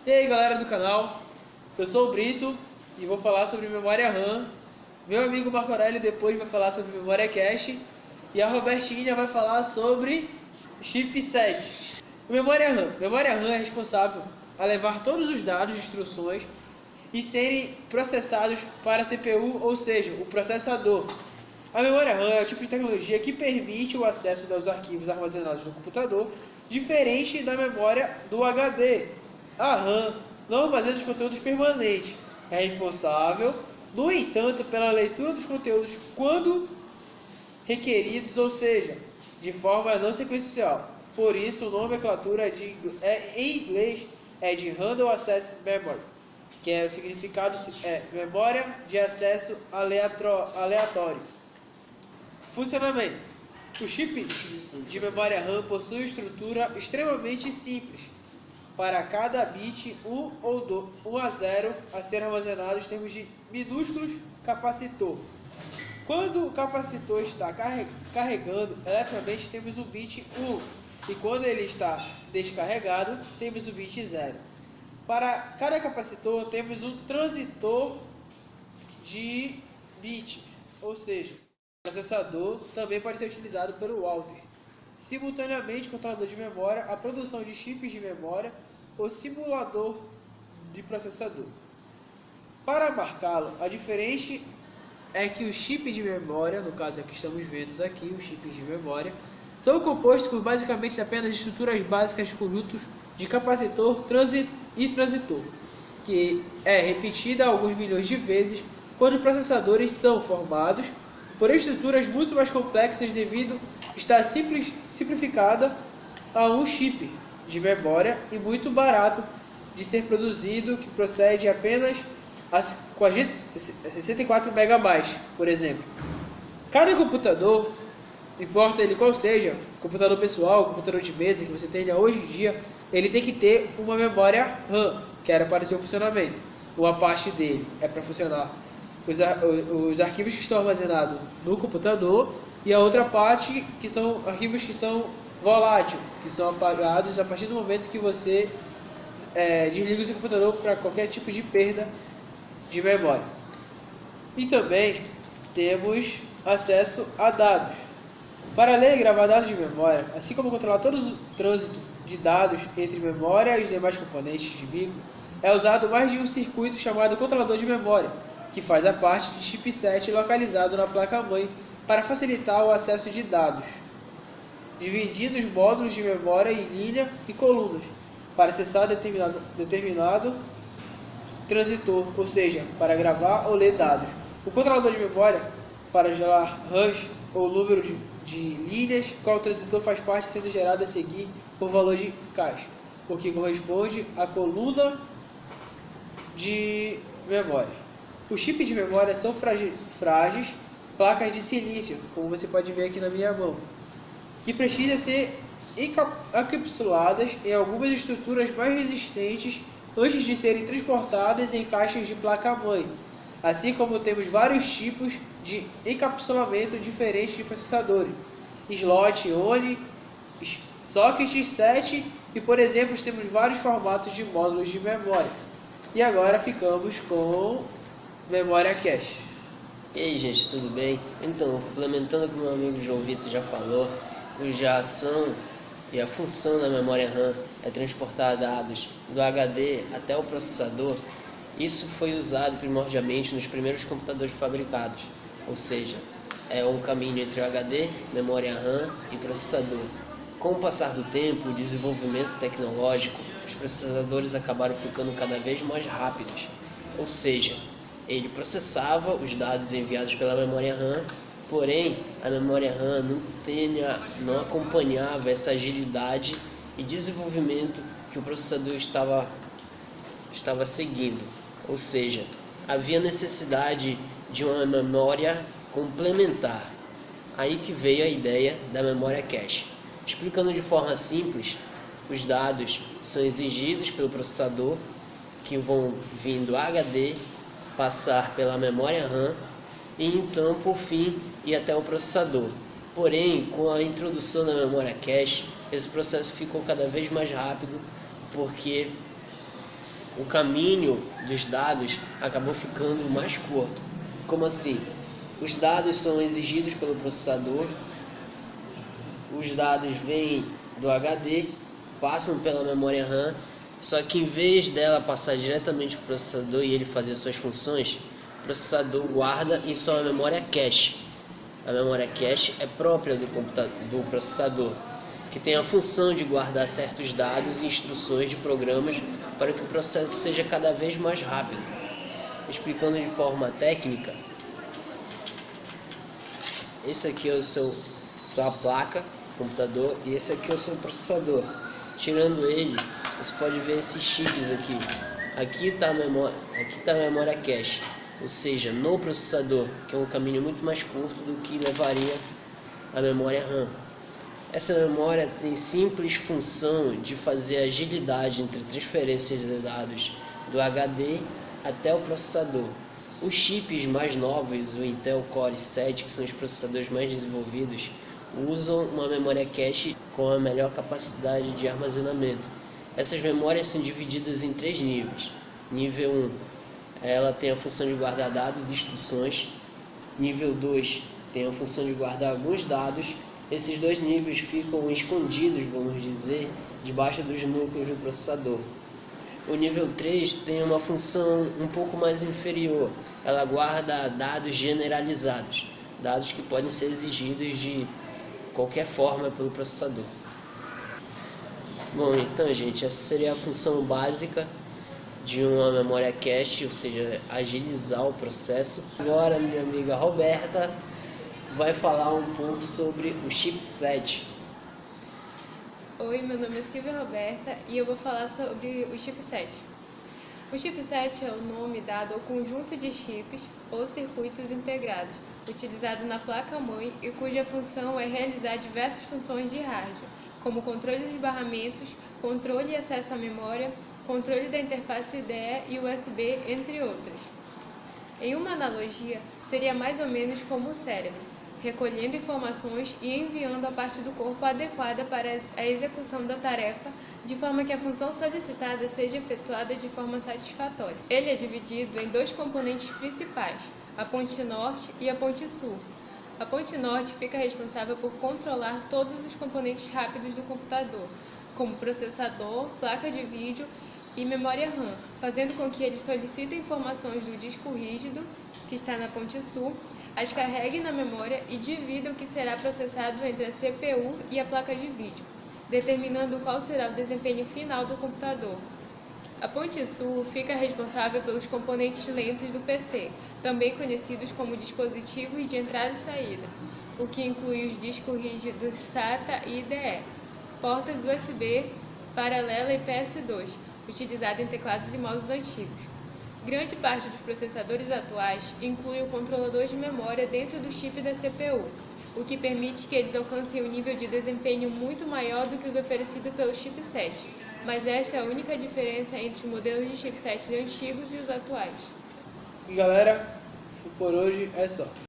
E aí galera do canal, eu sou o Brito e vou falar sobre memória RAM. Meu amigo Marco Aurélio depois vai falar sobre memória cache e a Robertinha vai falar sobre chipset. Memória RAM. Memória RAM é responsável a levar todos os dados de instruções e serem processados para a CPU, ou seja, o processador. A memória RAM é o tipo de tecnologia que permite o acesso dos arquivos armazenados no computador, diferente da memória do HD. A RAM não armazena os conteúdos permanentes, é responsável, no entanto, pela leitura dos conteúdos quando requeridos, ou seja, de forma não sequencial. Por isso, a nomenclatura em inglês é de Random Access Memory, que o significado é memória de acesso aleatório. Funcionamento. O chip de memória RAM possui uma estrutura extremamente simples. Para cada bit 1 a 0 a ser armazenado em termos de minúsculos capacitor. Quando o capacitor está carregando eletricamente, temos o bit 1, e quando ele está descarregado, temos o bit 0. Para cada capacitor, temos um transitor de bit, ou seja, o processador também pode ser utilizado pelo Walter. Simultaneamente, controlador de memória, a produção de chips de memória, o simulador de processador. Para marcá-lo, a diferença é que os chips de memória, no caso que estamos vendo aqui, os chips de memória, são compostos por basicamente apenas estruturas básicas de conjuntos de capacitor e transitor, que é repetida alguns milhões de vezes quando processadores são formados por estruturas muito mais complexas devido estar simplificada a um chip de memória e muito barato de ser produzido, que procede apenas a 64 MB, por exemplo. Cada computador, importa ele qual seja, computador pessoal, computador de mesa que você tenha hoje em dia, ele tem que ter uma memória RAM, que era para o seu funcionamento. Uma parte dele é para funcionar os arquivos que estão armazenados no computador, e a outra parte que são arquivos que são voláteis, que são apagados a partir do momento que você desliga o seu computador para qualquer tipo de perda de memória. E também temos acesso a dados. Para ler e gravar dados de memória, assim como controlar todo o trânsito de dados entre memória e os demais componentes de micro, é usado mais de um circuito chamado controlador de memória, que faz a parte de chipset localizado na placa-mãe para facilitar o acesso de dados, dividindo os módulos de memória em linha e colunas, para acessar determinado transitor, ou seja, para gravar ou ler dados. O controlador de memória, para gerar RAMs ou número de linhas, qual transitor faz parte sendo gerado a seguir por valor de caixa, o que corresponde à coluna de memória. Os chips de memória são frágeis, placas de silício, como você pode ver aqui na minha mão, que precisam ser encapsuladas em algumas estruturas mais resistentes antes de serem transportadas em caixas de placa-mãe, assim como temos vários tipos de encapsulamento diferentes de processadores, slot, ONI, socket, SAT e, por exemplo, temos vários formatos de módulos de memória. E agora ficamos com memória cache. E aí, gente, tudo bem? Então, complementando o que meu amigo João Vitor já falou, cuja ação e a função da memória RAM é transportar dados do HD até o processador, isso foi usado primordialmente nos primeiros computadores fabricados, ou seja, é um caminho entre o HD, memória RAM e processador. Com o passar do tempo, o desenvolvimento tecnológico, os processadores acabaram ficando cada vez mais rápidos, ou seja, ele processava os dados enviados pela memória RAM, porém a memória RAM não acompanhava essa agilidade e desenvolvimento que o processador estava seguindo, ou seja, havia necessidade de uma memória complementar. Aí que veio a ideia da memória cache. Explicando de forma simples, os dados são exigidos pelo processador, que vão vir do HD, passar pela memória RAM e então, por fim, ir até o processador. Porém, com a introdução da memória cache, esse processo ficou cada vez mais rápido, porque o caminho dos dados acabou ficando mais curto. Como assim? Os dados são exigidos pelo processador, os dados vêm do HD, passam pela memória RAM, só que em vez dela passar diretamente para o processador e ele fazer suas funções, o processador guarda em sua memória cache. A memória cache é própria do processador, que tem a função de guardar certos dados e instruções de programas para que o processo seja cada vez mais rápido. Explicando de forma técnica, esse aqui é sua placa, computador, e esse aqui é o seu processador. Tirando ele, você pode ver esses chips aqui. Aqui está a memória cache, ou seja, no processador, que é um caminho muito mais curto do que levaria a memória RAM. Essa memória tem simples função de fazer agilidade entre transferências de dados do HD até o processador. Os chips mais novos, o Intel Core i7, que são os processadores mais desenvolvidos, usam uma memória cache com a melhor capacidade de armazenamento. Essas memórias são divididas em 3 níveis. Nível 1, ela tem a função de guardar dados e instruções. Nível 2 tem a função de guardar alguns dados. Esses 2 níveis ficam escondidos, vamos dizer, debaixo dos núcleos do processador. O nível 3 tem uma função um pouco mais inferior. Ela guarda dados generalizados, dados que podem ser exigidos de qualquer forma pelo processador. Bom, então, gente, essa seria a função básica de uma memória cache, ou seja, agilizar o processo. Agora, minha amiga Roberta vai falar um pouco sobre o chipset. Oi, meu nome é Silvia Roberta e eu vou falar sobre o chipset. O chipset é o nome dado ao conjunto de chips ou circuitos integrados, utilizado na placa-mãe e cuja função é realizar diversas funções de hardware, como controle de barramentos, controle e acesso à memória, controle da interface IDE e USB, entre outras. Em uma analogia, seria mais ou menos como o cérebro, recolhendo informações e enviando a parte do corpo adequada para a execução da tarefa, de forma que a função solicitada seja efetuada de forma satisfatória. Ele é dividido em 2 componentes principais, a ponte norte e a ponte sul. A ponte norte fica responsável por controlar todos os componentes rápidos do computador, como processador, placa de vídeo e memória RAM, fazendo com que eles solicitem informações do disco rígido, que está na ponte sul, as carregue na memória e divida o que será processado entre a CPU e a placa de vídeo, determinando qual será o desempenho final do computador. A ponte sul fica responsável pelos componentes lentos do PC, também conhecidos como dispositivos de entrada e saída, o que inclui os discos rígidos SATA e IDE, portas USB, paralela e PS2, utilizado em teclados e mouses antigos. Grande parte dos processadores atuais inclui o controlador de memória dentro do chip da CPU, o que permite que eles alcancem um nível de desempenho muito maior do que os oferecidos pelo chipset, mas esta é a única diferença entre os modelos de chipsets antigos e os atuais. E galera, por hoje é só.